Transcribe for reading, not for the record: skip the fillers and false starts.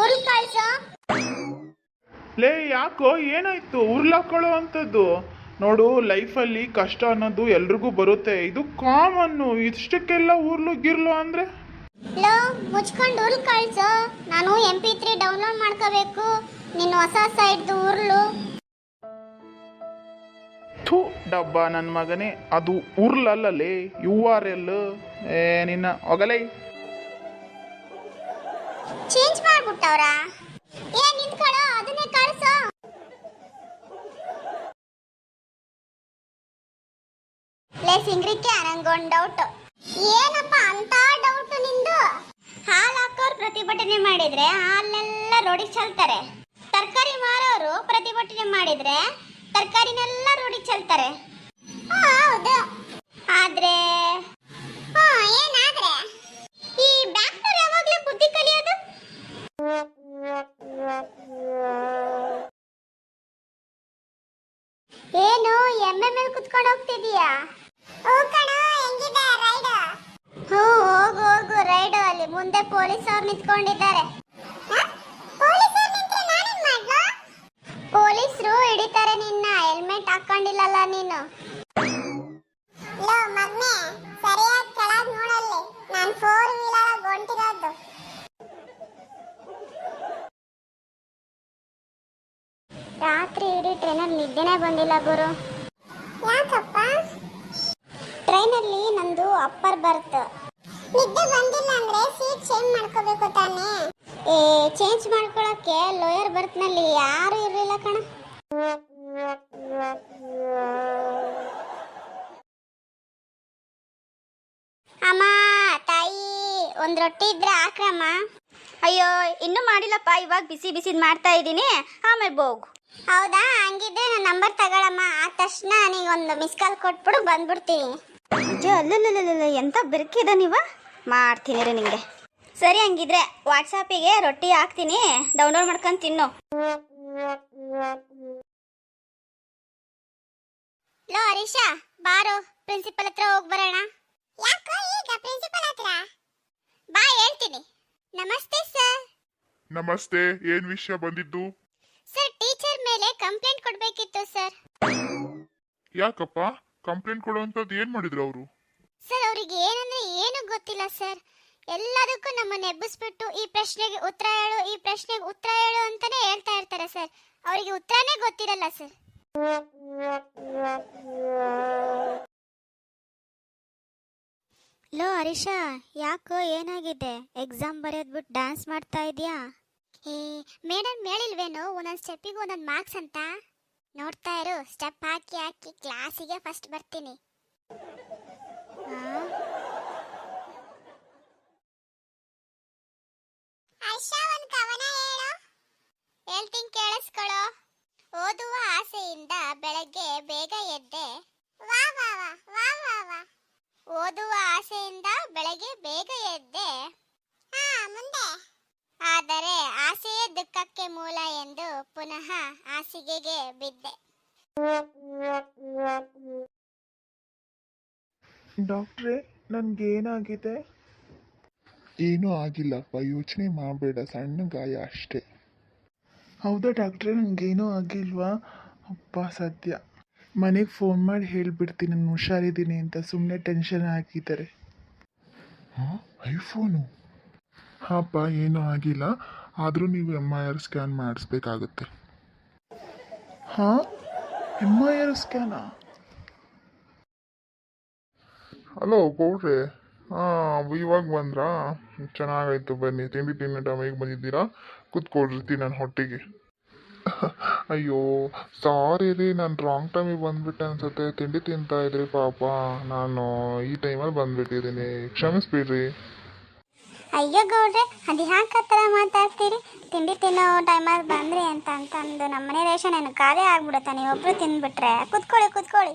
ಉರ್ಲ್ ಕಳ್ಸೋ. ಲೇ ಯಾಕೋ ಏನಾಯ್ತು ಉರ್ಲಾಕೊಳ್ಳೋ ಅಂಥದ್ದು? ನೋಡು, ಲೈಫಲ್ಲಿ ಕಷ್ಟ ಅನ್ನೋದು ಎಲ್ರಿಗೂ ಬರುತ್ತೆ, ಇದು ಕಾಮನ್ನು. ಇಷ್ಟಕ್ಕೆಲ್ಲ ಉರ್ಲು ಗಿರ್ಲು ಅಂದರೆ ಲೋ ಮುಚ್ಕೊಂಡು ಉರ್ಲ್ ಕಳ್ಸೋ. ನಾನು MP3 ಡೌನ್ಲೋಡ್ ಮಾಡ್ಕೋಬೇಕು ನಿನ್ನ ಹೊಸ ಸೈಟ್ದು ಉರ್ಲು. ಥೂ ಡಬ್ಬ ನನ್ನ ಮಗನೇ, ಅದು ಉರ್ಲಲ್ಲೇ URL. ನಿನ್ನ ಹೊಗಲೇ ಚೇಂಜ್ ಮಾಡ್ಬಿಟ್ಟವ್ರ. ನಿಂತ್ಕೊಳ್ಳೋ, ಅದನ್ನೇ ಕಳ್ಸೋ. ಲೇ ಸಿಂಗ್ರಿಕೆ, ನಂಗೊಂದು ಡೌಟ್. ಏನಪ್ಪ ಅಂತ ಡೌಟ್ ನಿಂದು? ಹಾಲು ಹಾಕೋರು ಪ್ರತಿಭಟನೆ ಮಾಡಿದ್ರೆ ಹಾಲನ್ನೆಲ್ಲ ರೋಡಿಗೆ ಚೆಲ್ತಾರೆ. ತರಕಾರಿ ಮಾರೋರು ಪ್ರತಿಭಟನೆ ಮಾಡಿದ್ರೆ ತರಕಾರಿನೆಲ್ಲ ರೋಡಿಗೆ ಚೆಲ್ತಾರೆ. ಹೌದು. ಆದ್ರೆ ಏನಾದ್ರೆ ಈ ಬ್ಯಾಕ್ಟರ್ ಯಾವಾಗ್ಲೂ ಬುದ್ಧಿ ಕಲಿಯೋದು? ಏನು ಎಮ್ಮೆ ಮೇಲೆ ಕುತ್ಕೊಂಡು ಹೋಗ್ತಿದೀಯಾ? ಹೋಗು ಹೋಗು ರೈಡ್. ಅಲ್ಲಿ ಮುಂದೆ ಪೊಲೀಸ್ ಅವ್ರು ನಿಂತ್ಕೊಂಡಿದ್ದಾರೆ. ಪೊಲೀಸರು ಹಿಡಿತಾರೆ ನಿನ್ನ. ಹೆಲ್ಮೆಟ್ ಹಾಕೊಂಡಿಲ್ಲಲ್ಲ ನೀನು. ರಾತ್ರಿ ಇಡೀ ಟ್ರೈನಲ್ಲಿ ನಿದ್ದೆನೇ ಬಂದಿಲ್ಲ ಗುರು. ಯಾಕಪ್ಪ? ಟ್ರೈನಲ್ಲಿ ನಂದು ಅಪ್ಪರ್ ಬರ್ತ್. ನಿದ್ದೆ ಬಂದಿಲ್ಲ ಅಂದ್ರೆ ಸೀಟ್ ಚೇಂಜ್ ಮಾಡ್ಕೋಬೇಕು ತಾನೇ? ಚೇಂಜ್ ಮಾಡ್ಕೊಳಕ್ಕೆ ಲೋಯರ್ ಬರ್ತ್ ನಲ್ಲಿ ಯಾರು ಇರಲಿಲ್ಲ ಕಣ. ಅಮ್ಮ, ತಾಯಿ, ಒಂದ್ ರೊಟ್ಟಿ ಇದ್ರೆ ಹಾಕ್ರಮ್ಮ. ಅಯ್ಯೋ ಇನ್ನೂ ಮಾಡಿಲ್ಲಪ್ಪ, ಇವಾಗ ಬಿಸಿ ಬಿಸಿದ್ ಮಾಡ್ತಾ ಇದ್ದೀನಿ, ಆಮೇಲೆ ಹೋಗು. ಹೌದಾ? ಹಂಗಿದ್ರೆ ನನ್ನ ನಂಬರ್ ತಗೊಳಮ್ಮ. ಆದ ತಕ್ಷಣ ನೀಗೊಂದು ಮಿಸ್ ಕಾಲ್ ಕೊಟ್ಬಿಡು, ಬಂದ್ಬಿಡ್ತೀನಿ. ಅಯ್ಯೋ ಅಲ್ಲಲ್ಲ, ಎಂತ ಬೆರಕಿದ ನೀವ. ಮಾಡ್ತೀನಿ ರೀ ನಿಂಗೆ. ಸರಿ, ಹಂಗಿದ್ರೆ ವಾಟ್ಸಾಪಿಗೆ ರೊಟ್ಟಿ ಹಾಕ್ತೀನಿ, ಡೌನ್ಲೋಡ್ ಮಾಡ್ಕೊಂಡು ತಿನ್ನು. ಲೋ ಹರೀಶಾ, ಬಾರೋ ಪ್ರಿನ್ಸಿಪಲ್ ಹತ್ರ ಹೋಗಿ ಬರೋಣ. ಯಾಕೋ ಈಗ ಪ್ರಿನ್ಸಿಪಲ್ ಹತ್ರ? ಬಾ ಹೇಳ್ತೀನಿ. ನಮಸ್ತೆ ಸರ್. ನಮಸ್ತೆ, ಏನ್ ವಿಷಯ ಬಂದಿದ್ದು? ಸರ್, ಟೀಚರ್ ಮೇಲೆ ಕಂಪ್ಲೇಂಟ್ ಕೊಡ್ಬೇಕಿತ್ತು ಸರ್. ಯಾಕಪ್ಪ, ಕಂಪ್ಲೇಂಟ್ ಕೊಡುವಂತದ್ದು ಏನ್ ಮಾಡಿದ್ರು ಅವರು? ಸರ್, ಅವರಿಗೆ ಏನಂದ್ರೆ ಏನು ಗೊತ್ತಿಲ್ಲ ಸರ್. ಎಲ್ಲದಕ್ಕೂ ನಮ್ಮನ್ನ ಎಬ್ಬಿಸ್ಬಿಟ್ಟು ಈ ಪ್ರಶ್ನೆಗೆ ಉತ್ತರ ಹೇಳು, ಈ ಪ್ರಶ್ನೆಗೆ ಉತ್ತರ ಹೇಳು ಅಂತಾನೆ ಹೇಳ್ತಾ ಇರ್ತಾರೆ ಸರ್. ಅವರಿಗೆ ಉತ್ತರನೇ ಗೊತ್ತಿರಲ್ಲ ಸರ್. ಲೋ ಹರೀಶಾ, ಯಾಕೋ ಏನಾಗಿದೆ? ಎಕ್ಸಾಮ್ ಬರೆಯೋದ್ಬಿಟ್ಟು ಡ್ಯಾನ್ಸ್ ಮಾಡ್ತಾ ಇದೀಯಾ? ಮೇಡಮ್ ಹೇಳಿಲ್ವೇನೋ ಒಂದೊಂದು ಸ್ಟೆಪ್ಪಿಗೆ ಒಂದೊಂದು ಮಾರ್ಕ್ಸ್ ಅಂತ? ನೋಡ್ತಾ ಇರು, ಸ್ಟೆಪ್ ಹಾಕಿ ಹಾಕಿ ಕ್ಲಾಸಿಗೆ ಫಸ್ಟ್ ಬರ್ತೀನಿ. ಹೇಳ್ತೀನಿ ಕೇಳಿಸ್ಕೊಳ್ಳೋ. ಓದುವ ಆಸೆಯಿಂದ ಬೆಳಗ್ಗೆ ಬೇಗ ಎದ್ದೆ. ವಾ ವಾ ವಾ ವಾ ವಾ ವಾ. ಓದುವ ಆಸೆಯಿಂದ ಬೆಳಗ್ಗೆ ಬೇಗ ಎದ್ದೆ. ಮುಂದೆ. ಆದರೆ ಆಸೆಯೇ ದುಃಖಕ್ಕೆ ಮೂಲ ಎಂದು ಪುನಃ ಹಾಸಿಗೆಗೆ ಬಿದ್ದೆ. ಡಾಕ್ಟ್ರೇ, ನನ್ಗೇನಾಗಿದೆ? ಏನೂ ಆಗಿಲ್ಲಪ್ಪ, ಯೋಚನೆ ಮಾಡಬೇಡ, ಸಣ್ಣ ಗಾಯ ಅಷ್ಟೇ. ಹೌದಾ ಡಾಕ್ಟ್ರೇ, ನನಗೇನೂ ಆಗಿಲ್ವಾ? ಅಪ್ಪ ಸದ್ಯ. ಮನೆಗೆ ಫೋನ್ ಮಾಡಿ ಹೇಳಿಬಿಡ್ತೀನಿ ನಾನು ಹುಷಾರಿದ್ದೀನಿ ಅಂತ. ಸುಮ್ಮನೆ ಟೆನ್ಷನ್ ಆಗಿದ್ದಾರೆ. ಹಾಂ, ಐಫೋನು? ಹಾಂಪ್ಪ, ಏನೂ ಆಗಿಲ್ಲ, ಆದರೂ ನೀವು MIR ಸ್ಕ್ಯಾನ್ ಮಾಡಿಸ್ಬೇಕಾಗುತ್ತೆ. ಹಾಂ, MIR ಸ್ಕ್ಯಾನಾ? ಹಲೋ ಗೌಡ್ರೆ, ಇವಾಗ ಬಂದ್ರಾ? ಚೆನ್ನಾಗಾಯ್ತು, ಬನ್ನಿ. ತಿಂಡಿ ತಿನ್ನೋ ಟೈಮಿಗೆ ಬಂದಿದ್ದೀರಾ? ಕೂತ್ಕೊಳ್ರಿ ನನ್ನ ಹೊಟ್ಟೆಗೆ. ಅಯ್ಯೋ ಸಾರಿ ರೀ, ನಾನು ರಾಂಗ್ ಟೈಮಿಗೆ ಬಂದ್ಬಿಟ್ಟೆ ಅನ್ಸುತ್ತೆ. ತಿಂಡಿ ತಿಂತಾ ಇದ್ರಿ ಪಾಪ, ನಾನು ಈ ಟೈಮಲ್ಲಿ ಬಂದ್ಬಿಟ್ಟಿದ್ದೀನಿ, ಕ್ಷಮಿಸ್ಬಿಡ್ರಿ. ಅಯ್ಯೋ ಗೌಡ್ರೆ, ಅದು ಯಾಕೆ ಆ ಥರ ಮಾತಾಡ್ತೀರಿ? ತಿಂಡಿ ತಿನ್ನೋ ಟೈಮಲ್ಲಿ ಬಂದ್ರಿ ಅಂತಂದು ನಮ್ಮನೆ ರೇಷನ್ ಏನು ಖಾಲಿ ಆಗ್ಬಿಡುತ್ತೆ ನೀವೊಬ್ರು ತಿಂದ್ಬಿಟ್ರೆ. ಕೂತ್ಕೊಳ್ಳಿ.